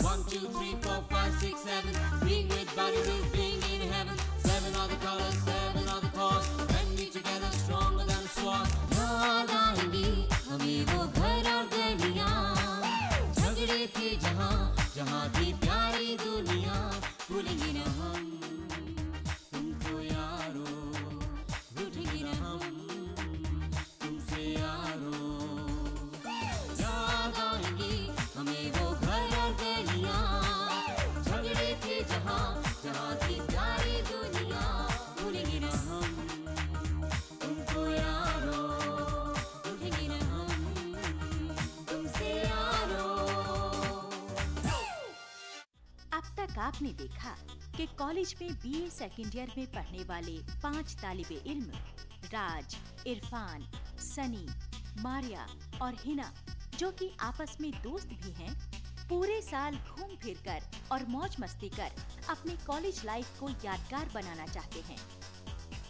1, 2, 3, 4, 5, 6, 7. Being with buddies is being in heaven. 7 are the colors, 7 are the cause. When we together, stronger than a sword. याद आएंगी हमें वो घर और गलियां, झगड़े थे जहाँ जहाँ थी प्यारी दुनिया। भूलेंगे न हम तुमको यारो, रूठेंगे न हम तुमसे यारो। याद आएंगी हमें वो घर और गलियां, झगड़े थे जहाँ जहाँ थी प्यारी दुनिया। भूलेंगे न हम तुमको यारो, रूठेंगे न हम तुमसे यारो। अब तक आपने देखा कि कॉलेज में बीए सेकेंड ईयर में पढ़ने वाले 5 तालिबे इल्म राज, इरफान, सनी, मारिया और हिना, जो कि आपस में दोस्त भी हैं, पूरे साल घूम फिर कर और मौज मस्ती कर अपने कॉलेज लाइफ को यादगार बनाना चाहते हैं।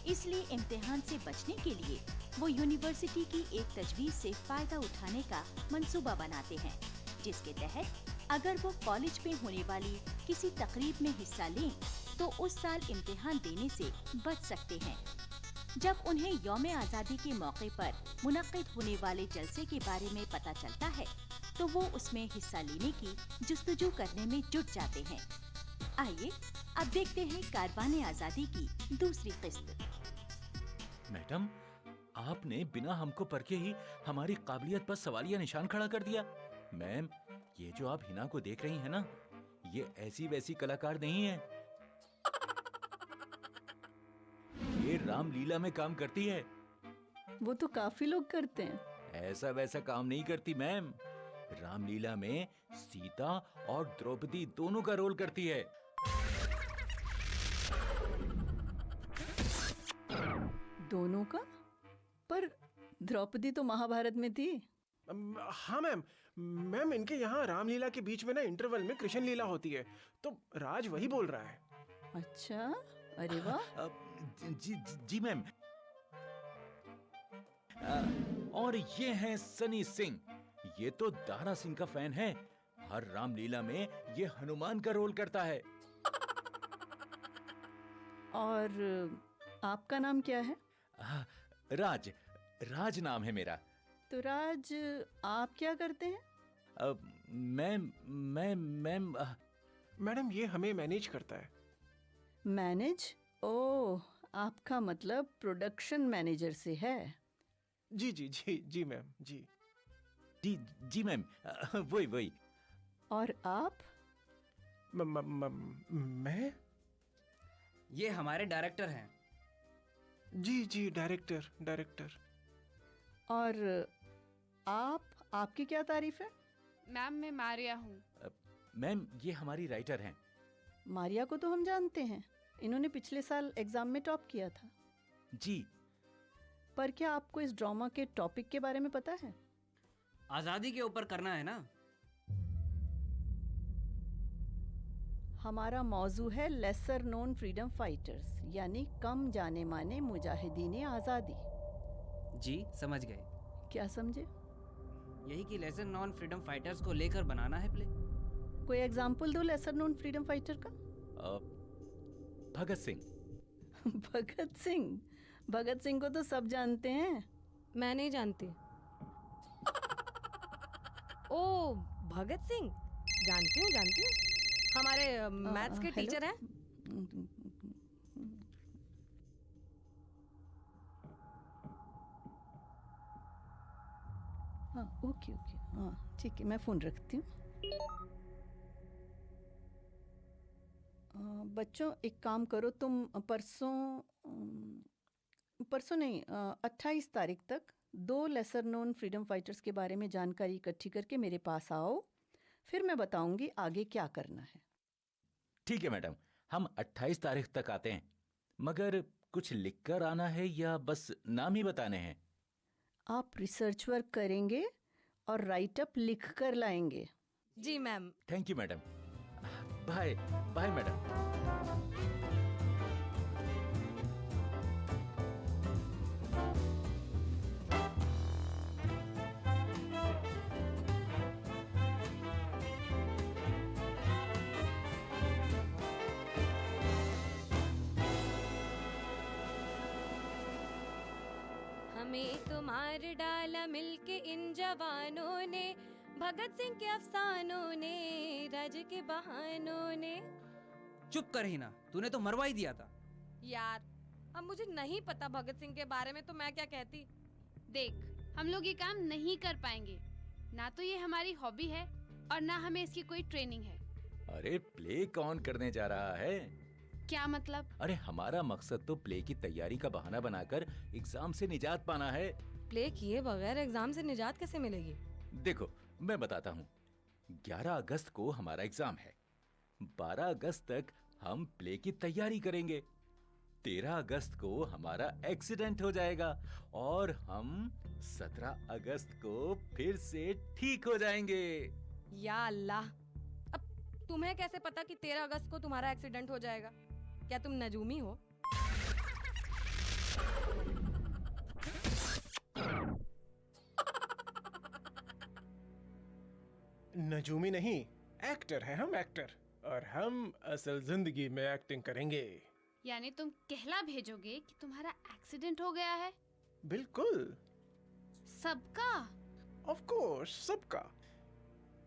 इसलिए इम्तिहान से बचने के लिए वो यूनिवर्सिटी की एक तजवीज से फायदा उठाने का मंसूबा बनाते हैं, जिसके तहत अगर वो कॉलेज में होने वाली किसी तकरीब में हिस्सा लें तो उस साल इम्तिहान देने से बच सकते हैं। जब उन्हें यौम आज़ादी के मौके पर मुनक्किद होने वाले जलसे के बारे में पता चलता है तो वो उसमें हिस्सा लेने की जुस्तजू करने में जुट जाते हैं। आइए अब देखते हैं कारवाने आज़ादी की दूसरी किस्त। मैडम, आपने बिना हमको परखे ही हमारी काबिलियत पर सवालिया निशान खड़ा कर दिया। मैम, ये जो आप हिना को देख रही हैं ना, ये ऐसी वैसी कलाकार नहीं है। ये रामलीला में काम करती है। वो तो काफी लोग करते हैं। ऐसा वैसा काम नहीं करती मैम। रामलीला में सीता और द्रौपदी दोनों का रोल करती है। दोनों का? पर द्रौपदी तो महाभारत में थी। हाँ मैम, मैम इनके यहाँ रामलीला के बीच में ना इंटरवल में कृष्ण लीला होती है, तो राज वही बोल रहा है। अच्छा, अरे वाह। जी जी मैम। और ये हैं सनी सिंह। ये तो दारा सिंह का फैन है। हर रामलीला में ये हनुमान का रोल करता है। और आपका नाम क्या है? राज। राज नाम है मेरा। तो राज, आप क्या करते हैं? मैम मैडम ये हमें मैनेज करता है। मैनेज? ओह, आपका मतलब प्रोडक्शन मैनेजर से है। जी जी जी जी मैम, जी जी जी मैम, वही। और आप? मैं? ये हमारे डायरेक्टर हैं। जी जी, डायरेक्टर। और आपकी क्या तारीफ है? मैम मैं मारिया हूँ। मैम ये हमारी राइटर हैं। मारिया को तो हम जानते हैं, इन्होंने पिछले साल एग्जाम में टॉप किया था। जी। पर क्या आपको इस ड्रामा के टॉपिक के बारे में पता है? आजादी के ऊपर करना है ना। हमारा मौजू है लेसर नोन फ्रीडम फाइटर्स, यानी कम जाने माने मुजाहिदीन आज़ादी। जी समझ गए। क्या समझे? यही कि लेसर नॉन फ्रीडम फाइटर्स को लेकर बनाना है प्ले। कोई एग्जाम्पल दो लेसर नोन फ्रीडम फाइटर का। भगत सिंह। भगत सिंह को तो सब जानते हैं। मैं नहीं जानती। ओ भगत सिंह, जानती हूँ। हमारे मैथ्स के टीचर हैं। हाँ ओके, हाँ ठीक है, मैं फ़ोन रखती हूँ। बच्चों एक काम करो, तुम परसों नहीं 28 तारीख तक 2 लेसर नोन फ्रीडम फाइटर्स के बारे में जानकारी इकट्ठी करके मेरे पास आओ, फिर मैं बताऊंगी आगे क्या करना है। ठीक है मैडम, हम 28 तारीख तक आते हैं। मगर कुछ लिखकर आना है या बस नाम ही बताने हैं? आप रिसर्च वर्क करेंगे और राइटअप लिख कर लाएंगे। जी ma'am. Thank you madam. Bye bye madam. हमें तो मार डाला मिलके इन जवानों ने, भगत सिंह के अफसानों ने, राज के बहानों ने। चुप कर ही ना, तूने तो मरवा ही दिया था। यार अब मुझे नहीं पता भगत सिंह के बारे में, तो मैं क्या कहती। देख, हम लोग ये काम नहीं कर पाएंगे। ना तो ये हमारी हॉबी है और ना हमें इसकी कोई ट्रेनिंग है। अरे प्ले कौन करने जा रहा है? क्या मतलब? अरे हमारा मकसद तो प्ले की तैयारी का बहाना बनाकर एग्जाम से निजात पाना है। प्ले किए बगैर एग्जाम से निजात कैसे मिलेगी? देखो मैं बताता हूँ। 11 अगस्त को हमारा एग्जाम है। 12 अगस्त तक हम प्ले की तैयारी करेंगे। 13 अगस्त को हमारा एक्सीडेंट हो जाएगा और हम 17 अगस्त को फिर से ठीक हो जाएंगे। या अल्लाह, अब तुम्हें कैसे पता कि 13 अगस्त को तुम्हारा एक्सीडेंट हो जाएगा? क्या तुम नजूमी हो? नजूमी नहीं, एक्टर है हम, एक्टर। और हम असल जिंदगी में एक्टिंग करेंगे। यानी तुम कहला भेजोगे कि तुम्हारा एक्सीडेंट हो गया है? बिल्कुल, सबका? ऑफ कोर्स, सबका।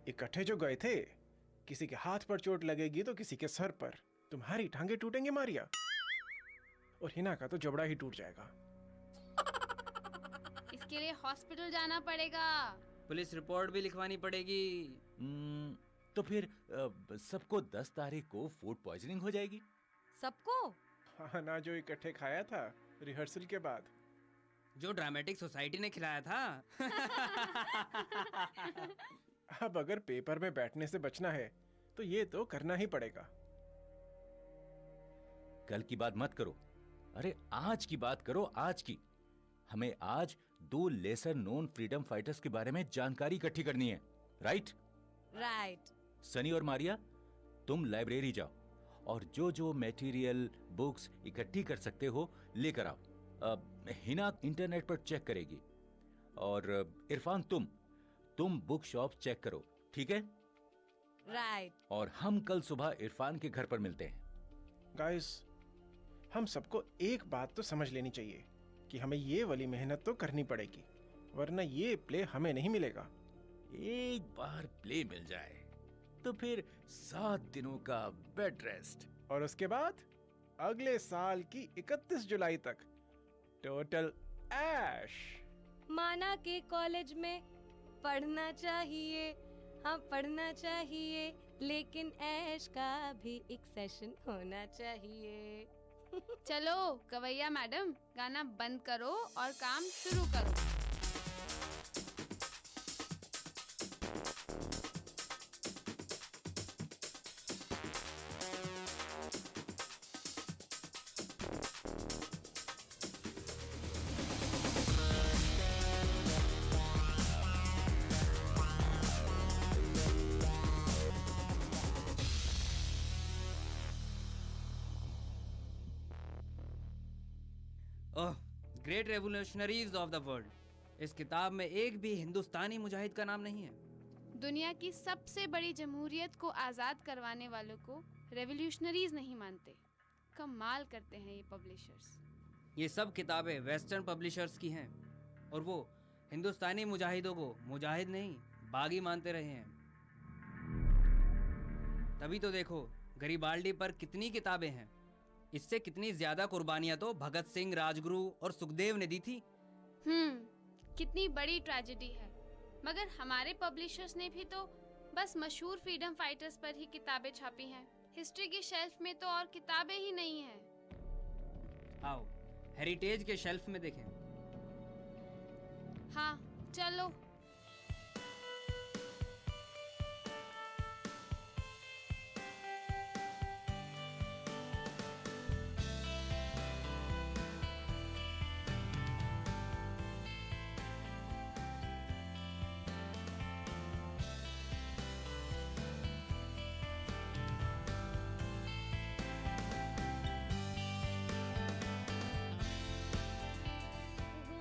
इकट्ठे जो गए थे, किसी के हाथ पर चोट लगेगी तो किसी के सर पर। तुम्हारी टांगे टूटेंगे मारिया, और हिना का तो जबड़ा ही टूट जाएगा। इसके लिए हॉस्पिटल जाना पड़ेगा। पुलिस रिपोर्ट भी लिखवानी पड़ेगी। तो फिर सबको 10 तारीख को फूड पॉइजनिंग हो जाएगी। सबको? खाना जो इकट्ठे खाया था रिहर्सल के बाद, जो ड्रामेटिक सोसाइटी ने खिलाया था। अब अगर पेपर में बैठने से बचना है तो ये तो करना ही पड़ेगा। कल की बात मत करो, अरे आज की बात करो, आज की। हमें आज 2 लेसर नोन फ्रीडम फाइटर्स के बारे में जानकारी इकट्ठी करनी है। राइट? राइट। सनी और मारिया, तुम लाइब्रेरी जाओ और जो जो मटेरियल बुक्स इकट्ठी कर सकते हो लेकर आओ। हिना इंटरनेट पर चेक करेगी और इरफान तुम बुक शॉप चेक करो, ठीक है? राइट। और हम कल सुबह इरफान के घर पर मिलते हैं। गाइस, हम सबको एक बात तो समझ लेनी चाहिए कि हमें ये वाली मेहनत तो करनी पड़ेगी, वरना ये प्ले हमें नहीं मिलेगा। एक बार प्ले मिल जाए तो फिर 7 दिनों का बेड रेस्ट, और उसके बाद अगले साल की 31 जुलाई तक टोटल ऐश। माना के कॉलेज में पढ़ना चाहिए, हाँ पढ़ना चाहिए, लेकिन ऐश का भी एक सेशन होना चाहिए। चलो कवैया मैडम, गाना बंद करो और काम शुरू करो। Oh, great revolutionaries of the world. इस किताब में एक भी हिंदुस्तानी मुजाहिद का नाम नहीं है। दुनिया की सबसे बड़ी जमहूरियत को आज़ाद करवाने वालों को रेवोल्यूशनरीज नहीं मानते। कमाल करते हैं ये पब्लिशर्स। ये सब किताबें वेस्टर्न पब्लिशर्स की हैं और वो हिंदुस्तानी मुजाहिदों को मुजाहिद नहीं बागी मानते रहे हैं। तभी तो देखो गरीबाल्डी पर कितनी किताबें हैं। इससे कितनी ज्यादा कुर्बानियां तो भगत सिंह, राजगुरु और सुखदेव ने दी थी। कितनी बड़ी ट्रेजेडी है। मगर हमारे पब्लिशर्स ने भी तो बस मशहूर फ्रीडम फाइटर्स पर ही किताबें छापी हैं। हिस्ट्री की शेल्फ में तो और किताबें ही नहीं हैं। आओ हेरिटेज के शेल्फ में देखें। हाँ चलो।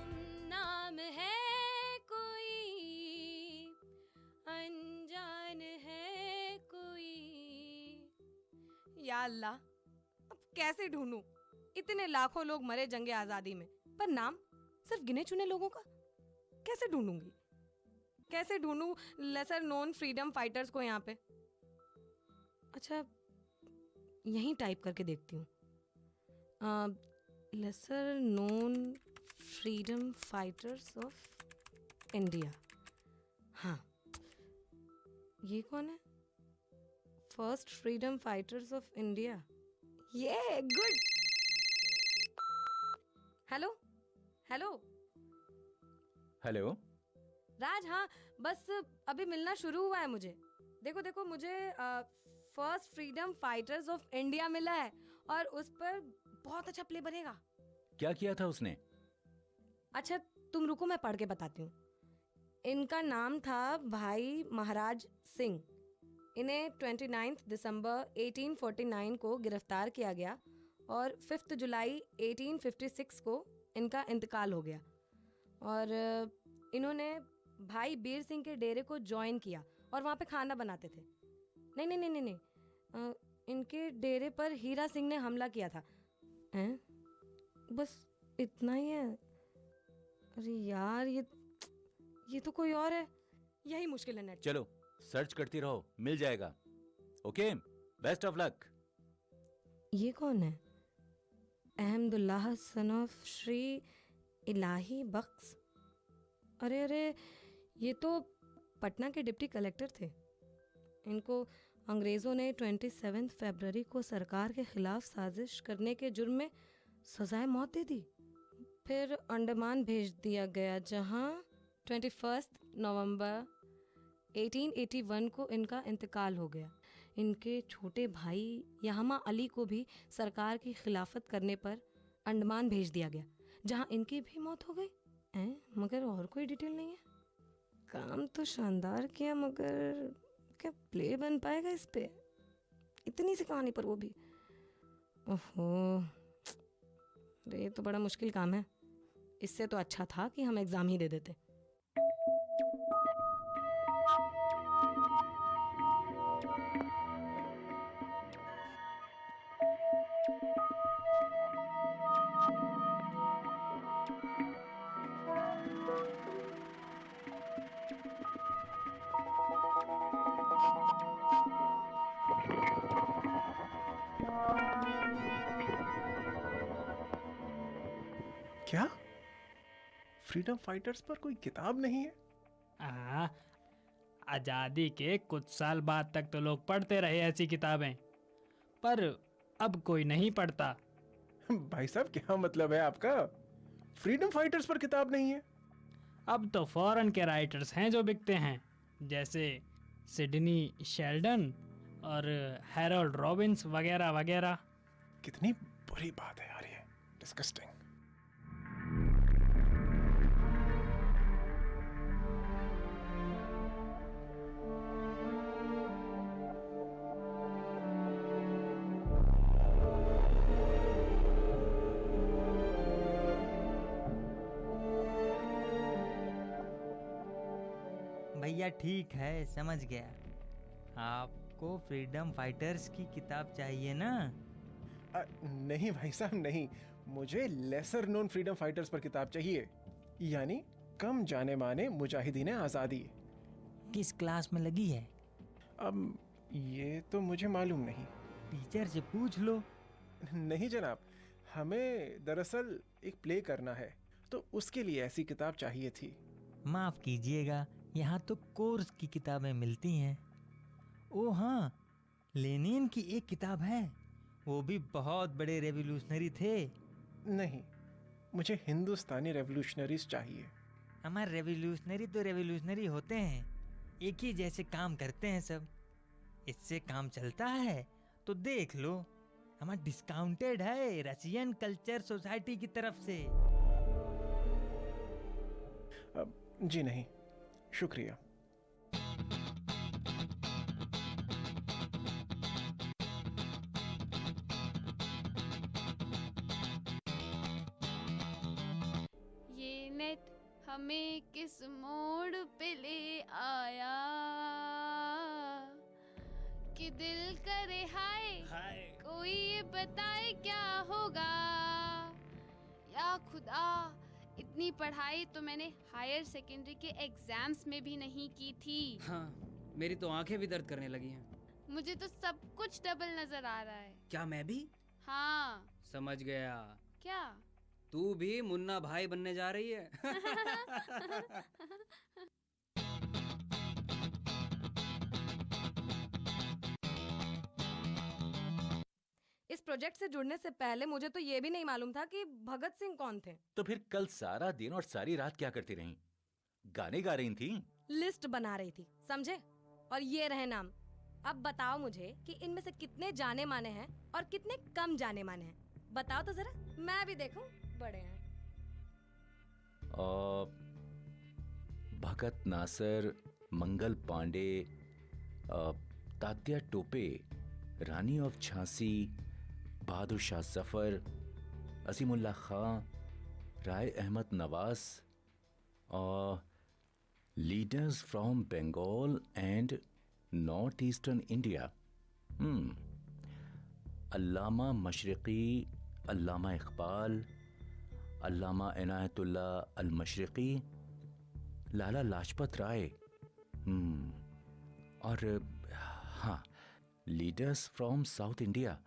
गुमनाम है कोई, अनजान है कोई। या अल्लाह, अब कैसे ढूंढूं? इतने लाखों लोग मरे जंगे आजादी में, पर नाम सिर्फ गिने चुने लोगों का? कैसे ढूंढूंगी? कैसे ढूंढूं लेसर नोन फ्रीडम फाइटर्स को यहाँ पे? अच्छा, यहीं टाइप करके देखती हूँ, lesser known freedom fighters of India. हाँ, ये कौन है? First freedom fighters of India. ये good. Hello hello hello. Raj, हाँ बस अभी मिलना शुरू हुआ है मुझे। देखो देखो, मुझे first freedom fighters of India मिला है और उस पर बहुत अच्छा प्ले बनेगा। क्या किया था उसने? अच्छा तुम रुको, मैं पढ़ के बताती हूँ। इनका नाम था भाई महाराज सिंह। इन्हें 29 दिसंबर 1849 को गिरफ्तार किया गया और 5 जुलाई 1856 को इनका इंतकाल हो गया। और इन्होंने भाई बीर सिंह के डेरे को ज्वाइन किया और वहाँ पे खाना बनाते थे। नहीं नहीं नहीं नहीं नहीं, इनके डेरे पर हीरा सिंह ने हमला किया था। हैं? बस इतना ही है? अरे यार, ये तो कोई और है। यही मुश्किल है नेट। चलो सर्च करती रहो, मिल जाएगा। Okay, best of luck. ये कौन है? अहमदुल्लाह सन ऑफ श्री इलाही बख्श। अरे अरे, ये तो पटना के डिप्टी कलेक्टर थे। इनको अंग्रेज़ों ने 27 फरवरी को सरकार के खिलाफ साजिश करने के जुर्म में सजाए मौत दे दी। फिर अंडमान भेज दिया गया, जहां 21 नवंबर 1881 को इनका इंतकाल हो गया। इनके छोटे भाई यहमा अली को भी सरकार की खिलाफत करने पर अंडमान भेज दिया गया, जहां इनकी भी मौत हो गई। मगर और कोई डिटेल नहीं है। काम तो शानदार किया, मगर क्या प्ले बन पाएगा इस पे? इतनी सी कहानी पर वो भी। ओहो, अरे ये तो बड़ा मुश्किल काम है। इससे तो अच्छा था कि हम एग्जाम ही दे देते। क्या फ्रीडम फाइटर्स पर कोई किताब नहीं है? आजादी के कुछ साल बाद तक तो लोग पढ़ते रहे ऐसी किताबें, पर अब कोई नहीं पढ़ता। भाई साहब, क्या मतलब है आपका? फ्रीडम फाइटर्स पर किताब नहीं है? अब तो फॉरेन के राइटर्स हैं जो बिकते हैं, जैसे सिडनी शेल्डन और हैरोल्ड रॉबिन्स वगैरह वगैरह। कितनी बुरी बात है यार, ये डिस्गस्टिंग। भैया ठीक है, समझ गया। आपको फ्रीडम फाइटर्स की किताब चाहिए ना? नहीं भाई साहब, नहीं। मुझे लेसर नोन फ्रीडम फाइटर्स पर किताब चाहिए, यानी कम जाने माने मुजाहिदीन आज़ादी। किस क्लास में लगी है? अब ये तो मुझे मालूम नहीं। टीचर से पूछ लो। नहीं जनाब, हमें दरअसल एक प्ले करना है, तो उसके लिए ऐसी किताब चाहिए थी। माफ कीजिएगा, यहाँ तो कोर्स की किताबें मिलती हैं। ओ हाँ, लेनिन की एक किताब है, वो भी बहुत बड़े रेवोल्यूशनरी थे। नहीं, मुझे हिंदुस्तानी रेवोल्यूशनरीज चाहिए। हमारे रेवोल्यूशनरी तो रेवोल्यूशनरी होते हैं, एक ही जैसे काम करते हैं सब। इससे काम चलता है तो देख लो, हमारा डिस्काउंटेड है रशियन कल्चर सोसाइटी की तरफ से। जी नहीं, शुक्रिया। ये नेट हमें किस मोड़ पे ले आया कि दिल करे हाय कोई ये बताए क्या होगा। या खुदा, इतनी इतनी पढ़ाई तो मैंने हायर सेकेंडरी के एग्जाम्स में भी नहीं की थी। हाँ, मेरी तो आंखें भी दर्द करने लगी हैं। मुझे तो सब कुछ डबल नजर आ रहा है। क्या मैं भी? हाँ। समझ गया, क्या? तू भी मुन्ना भाई बनने जा रही है। इस प्रोजेक्ट से जुड़ने से पहले मुझे तो ये भी नहीं मालूम था कि भगत सिंह कौन थे। तो फिर कल सारा दिन और सारी रात क्या करती रहीं? गाने गा रही थी? लिस्ट बना रही थी, समझे? और ये रहे नाम। अब बताओ मुझे कि इनमें से कितने जाने माने हैं और कितने कम जाने माने हैं। बताओ तो जरा, मैं भी देखूं। बड़े हैं। Bhagat Nasar, Mangal Pandey, Tatya Tope, Rani of Jhansi, Bahadur Shah Zafar, Azimullah Khan, Rai Ahmad Nawaz, leaders from Bengal and north eastern India. Allama Mashriqi, Allama Iqbal, Allama Inayatullah Al Mashriqi, Lala Lajpat Rai, और हाँ, leaders from south India,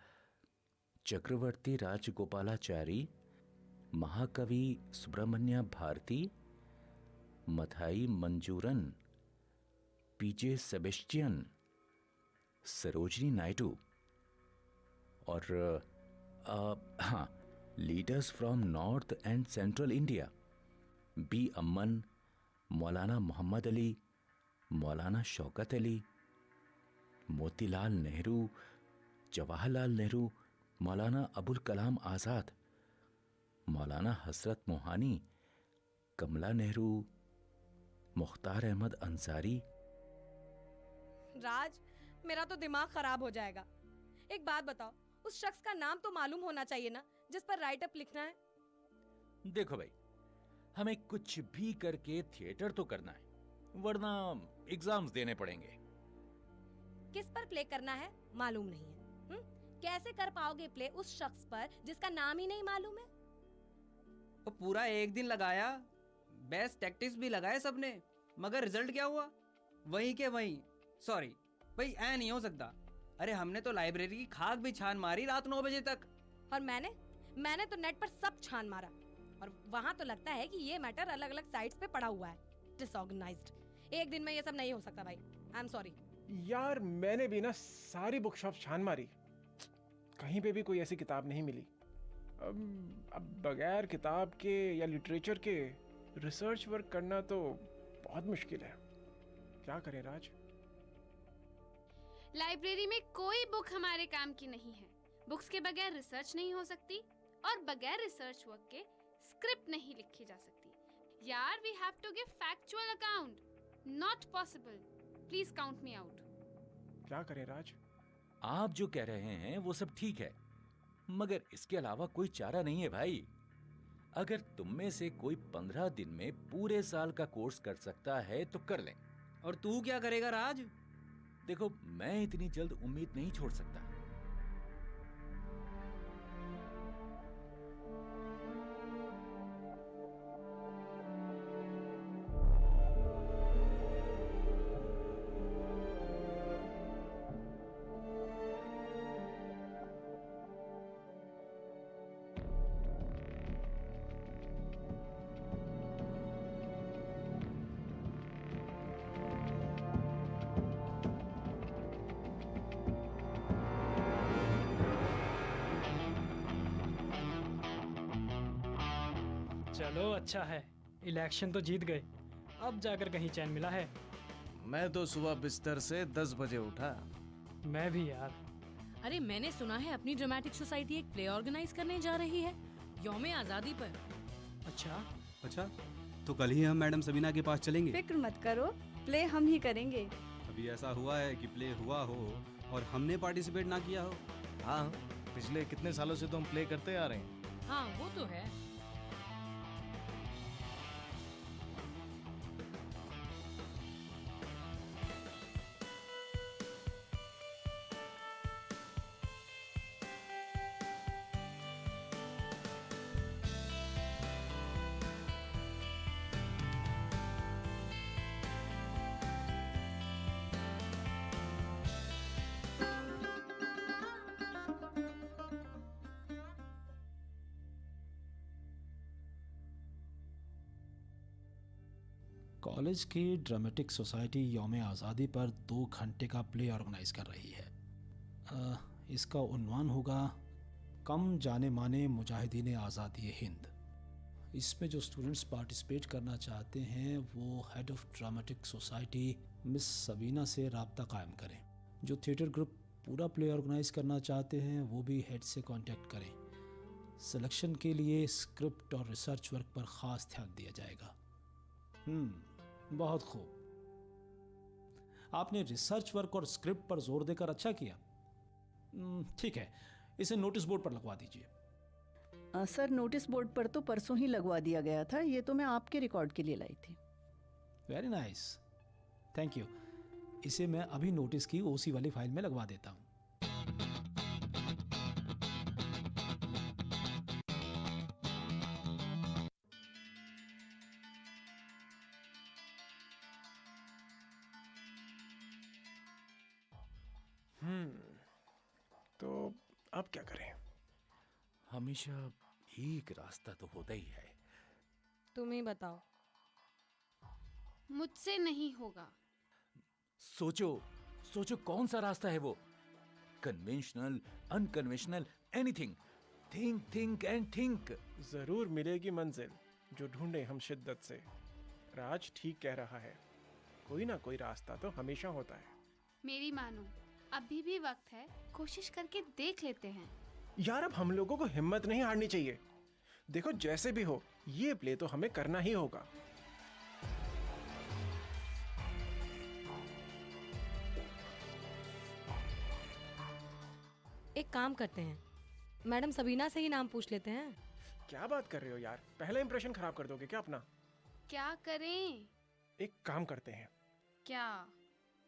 Chakravarti Rajagopalachari, Mahakavi Subramania Bharati, Mathai Manjooran, P J Sebastian, Sarojini Naidu, और हाँ, leaders from north and central India, B Amman, Maulana Mohammad Ali, मौलाना शौकत अली, मोतीलाल नेहरू, जवाहरलाल नेहरू, मौलाना अबुल कलाम आज़ाद, मौलाना हसरत मोहानी, कमला नेहरू, मुख्तार अहमद अंसारी। राज, मेरा तो दिमाग खराब हो जाएगा। एक बात बताओ, उस शख्स का नाम तो मालूम होना चाहिए ना जिस पर राइट अप लिखना है। देखो भाई, हमें कुछ भी करके थिएटर तो करना है, वरना एग्जाम्स देने पड़ेंगे। किस पर प्ले करना है मालूम नहीं है। कैसे कर पाओगे प्ले उस शख्स पर जिसका नाम ही नहीं मालूम है? वो पूरा एक दिन लगाया, बेस्ट टैक्टिक्स भी लगाए सबने, मगर रिजल्ट क्या हुआ? वहीं के वहीं। सॉरी भाई, ऐ नहीं हो सकता। अरे हमने तो लाइब्रेरी की खाक भी छान मारी रात 9 बजे तक। और मैंने तो नेट पर सब छान मारा, और वहाँ तो लगता है कि ये मैटर अलग अलग साइट्स पे पड़ा हुआ है, डिसऑर्गेनाइज्ड। एक दिन में ये सब नहीं हो सकता भाई, आई एम सॉरी। यार मैंने भी ना सारी बुक शॉप छान मारी, कहीं पे भी कोई ऐसी किताब नहीं मिली। अब बगैर किताब के या लिटरेचर के रिसर्च वर्क करना तो बहुत मुश्किल है। क्या करें राज? लाइब्रेरी में कोई बुक हमारे काम की नहीं है। बुक्स के बगैर रिसर्च नहीं हो सकती, और बगैर रिसर्च वर्क के स्क्रिप्ट नहीं लिखी जा सकती। यार, we have to give factual account. Not possible. Please count me out. क्या करें राज? आप जो कह रहे हैं वो सब ठीक है, मगर इसके अलावा कोई चारा नहीं है भाई। अगर तुम में से कोई 15 दिन में पूरे साल का कोर्स कर सकता है तो कर लें। और तू क्या करेगा राज? देखो, मैं इतनी जल्द उम्मीद नहीं छोड़ सकता। चलो अच्छा है, इलेक्शन तो जीत गए, अब जाकर कहीं चैन मिला है। मैं तो सुबह बिस्तर से 10 बजे उठा। मैं भी यार। अरे मैंने सुना है अपनी ड्रामेटिक सोसाइटी एक प्ले ऑर्गेनाइज करने जा रही है यौम आज़ादी पर। अच्छा, तो कल ही हम मैडम सबीना के पास चलेंगे। फिक्र मत करो, प्ले हम ही करेंगे। अभी ऐसा हुआ है कि प्ले हुआ हो और हमने पार्टिसिपेट ना किया हो। हाँ, पिछले कितने सालों से तो हम प्ले करते आ रहे हैं। हाँ वो तो है। कॉलेज की ड्रामेटिक सोसाइटी यौम आज़ादी पर 2 घंटे का प्ले ऑर्गेनाइज कर रही है। इसका उन्वान होगा कम जाने माने मुजाहिदीन आज़ादी हिंद। इसमें जो स्टूडेंट्स पार्टिसिपेट करना चाहते हैं वो head of dramatic society miss Sabina से रब्ता कायम करें। जो थिएटर ग्रुप पूरा प्ले ऑर्गेनाइज करना चाहते हैं वो भी हेड से कांटेक्ट करें। सिलेक्शन के लिए स्क्रिप्ट और रिसर्च वर्क पर ख़ास ध्यान दिया जाएगा। बहुत खूब। आपने रिसर्च वर्क और स्क्रिप्ट पर जोर देकर अच्छा किया। ठीक है, इसे नोटिस बोर्ड पर लगवा दीजिए। सर, नोटिस बोर्ड पर तो परसों ही लगवा दिया गया था, ये तो मैं आपके रिकॉर्ड के लिए लाई थी। Very nice, thank you. इसे मैं अभी नोटिस की ओसी वाली फाइल में लगवा देता हूँ। तो अब क्या करें? हमेशा एक रास्ता तो होता ही है। तुम ही बताओ। मुझसे नहीं होगा। सोचो सोचो कौन सा रास्ता है वो? Conventional, unconventional, anything. Think think and think. जरूर मिलेगी मंजिल जो ढूंढे हम शिद्दत से। राज ठीक कह रहा है, कोई ना कोई रास्ता तो हमेशा होता है। मेरी मानो, अभी भी वक्त है, कोशिश करके देख लेते हैं। यार, अब हम लोगों को हिम्मत नहीं हारनी चाहिए। देखो, जैसे भी हो ये प्ले तो हमें करना ही होगा। एक काम करते हैं, मैडम सबीना से ही नाम पूछ लेते हैं। क्या बात कर रहे हो यार? पहला इंप्रेशन खराब कर दोगे क्या अपना? क्या करें? एक काम करते हैं, क्या?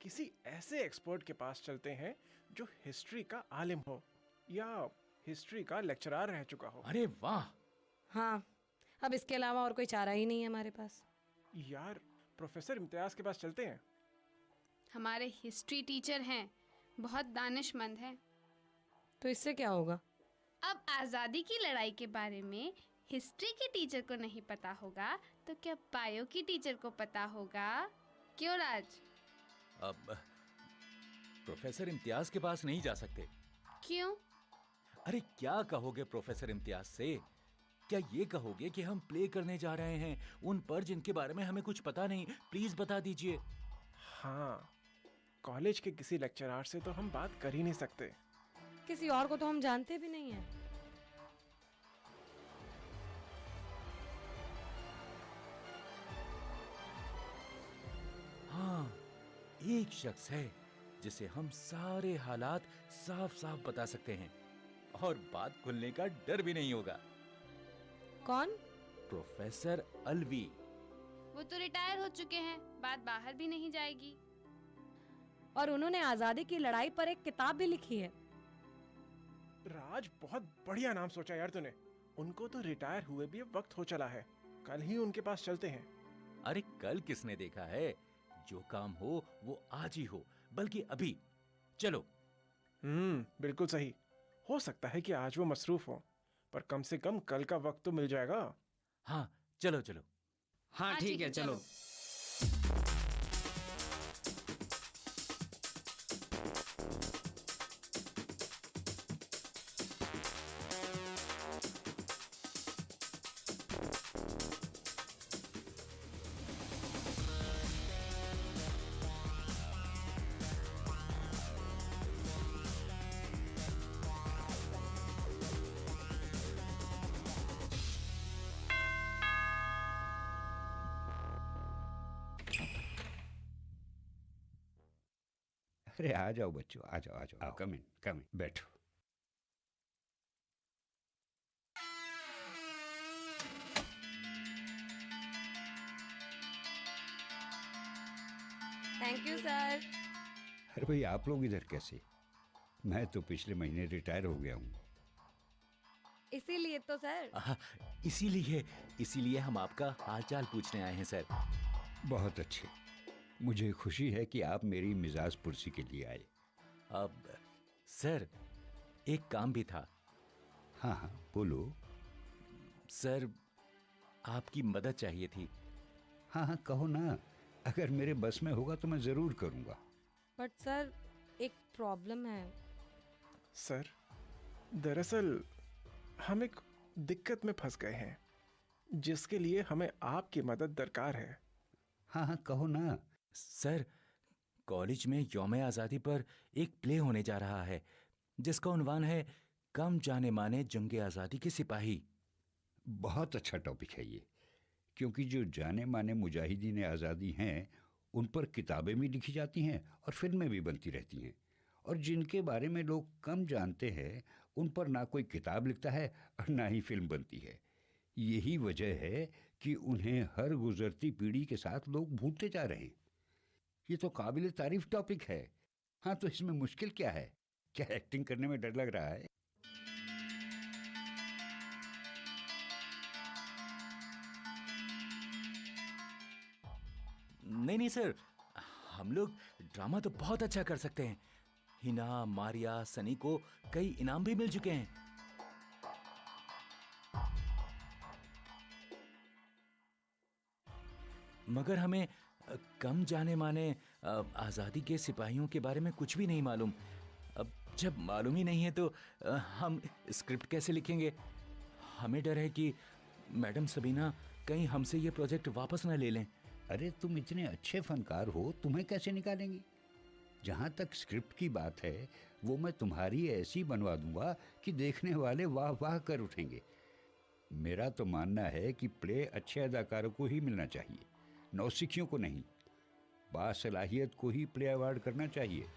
किसी ऐसे एक्सपर्ट के पास चलते हैं जो हिस्ट्री का आलिम हो या हिस्ट्री का लेक्चरर रह चुका हो। अरे वाह! हाँ, अब इसके अलावा और कोई चारा ही नहीं है हमारे पास। यार, प्रोफेसर इम्तियाज के पास चलते हैं। हमारे हिस्ट्री टीचर हैं, बहुत दानिशमंद हैं। तो इससे क्या होगा? अब आज़ादी की लड़ाई के बारे में हिस्ट्री के टीचर को नहीं पता होगा तो क्या बायो की टीचर को पता होगा? क्यों राज? अब प्रोफेसर इम्तियाज के पास नहीं जा सकते। क्यों? अरे क्या कहोगे प्रोफेसर इम्तियाज से? क्या ये कहोगे कि हम प्ले करने जा रहे हैं उन पर जिनके बारे में हमें कुछ पता नहीं? प्लीज बता दीजिए। हाँ, कॉलेज के किसी लेक्चरर से तो हम बात कर ही नहीं सकते। किसी और को तो हम जानते भी नहीं हैं। हाँ, एक शख्स है जिसे हम सारे हालात साफ साफ बता सकते हैं और बात खुलने का डर भी नहीं होगा। कौन? प्रोफेसर अलवी। वो तो रिटायर हो चुके हैं, बात बाहर भी नहीं जाएगी। और उन्होंने आजादी की लड़ाई पर एक किताब भी लिखी है। राज, बहुत बढ़िया नाम सोचा यार तूने। उनको तो रिटायर हुए भी अब वक्त हो चला है। कल ही उनके पास चलते हैं। अरे कल किसने देखा है? जो काम हो वो आज ही हो, बल्कि अभी। चलो। बिल्कुल सही। हो सकता है कि आज वो मसरूफ हो, पर कम से कम कल का वक्त तो मिल जाएगा। हाँ, चलो चलो। हाँ ठीक है, चलो। अरे आ जाओ बच्चों, आ जाओ आ जाओ, कम इन बैठो। Thank you sir. अरे भाई, आप लोग इधर कैसे? मैं तो पिछले महीने रिटायर हो गया हूँ। इसीलिए तो सर। इसीलिए हम आपका हालचाल पूछने आए हैं सर। बहुत अच्छे, मुझे खुशी है कि आप मेरी मिजाज पुरसी के लिए आए। अब सर, एक काम भी था। हाँ हाँ, बोलो। सर, आपकी मदद चाहिए थी। हाँ हाँ, कहो ना, अगर मेरे बस में होगा तो मैं ज़रूर करूँगा। बट सर एक प्रॉब्लम है। सर, दरअसल हम एक दिक्कत में फंस गए हैं जिसके लिए हमें आपकी मदद दरकार है। हाँ हाँ, कहो ना। सर, कॉलेज में यौम आज़ादी पर एक प्ले होने जा रहा है जिसका उन्वान है कम जाने माने जंग आज़ादी के सिपाही। बहुत अच्छा टॉपिक है ये, क्योंकि जो जाने माने मुजाहिदीन आज़ादी हैं उन पर किताबें भी लिखी जाती हैं और फिल्में भी बनती रहती हैं, और जिनके बारे में लोग कम जानते हैं उन पर ना कोई किताब लिखता है और ना ही फिल्म बनती है। यही वजह है कि उन्हें हर गुजरती पीढ़ी के साथ लोग भूलते जा रहे हैं। ये तो काबिल तारीफ टॉपिक है। हाँ, तो इसमें मुश्किल क्या है? क्या एक्टिंग करने में डर लग रहा है? नहीं सर, हम लोग ड्रामा तो बहुत अच्छा कर सकते हैं। हिना, मारिया, सनी को कई इनाम भी मिल चुके हैं। मगर हमें कम जाने माने आज़ादी के सिपाहियों के बारे में कुछ भी नहीं मालूम। अब जब मालूम ही नहीं है तो हम स्क्रिप्ट कैसे लिखेंगे? हमें डर है कि मैडम सबीना कहीं हमसे ये प्रोजेक्ट वापस ना ले लें। अरे तुम इतने अच्छे फनकार हो, तुम्हें कैसे निकालेंगे? जहाँ तक स्क्रिप्ट की बात है वो मैं तुम्हारी ऐसी बनवा दूंगा कि देखने वाले वाह वाह कर उठेंगे। मेरा तो मानना है कि प्ले अच्छे अदाकारों को ही मिलना चाहिए, नौसिखियों को नहीं। बासलाहियत को ही प्ले अवार्ड करना चाहिए।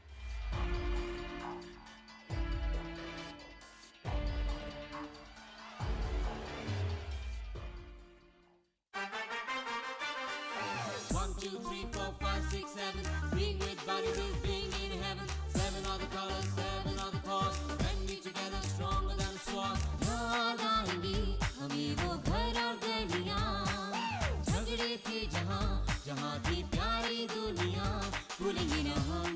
One, two, three, four, five, six, seven. Being with buddies is being in heaven. Seven are the colors, seven are the cause. When we together, stronger than a sword. याद आएंगी हमें वो घर और गलियां, झगड़े थे जहाँ जहाँ थी प्यारी दुनिया, भूलेंगे न हम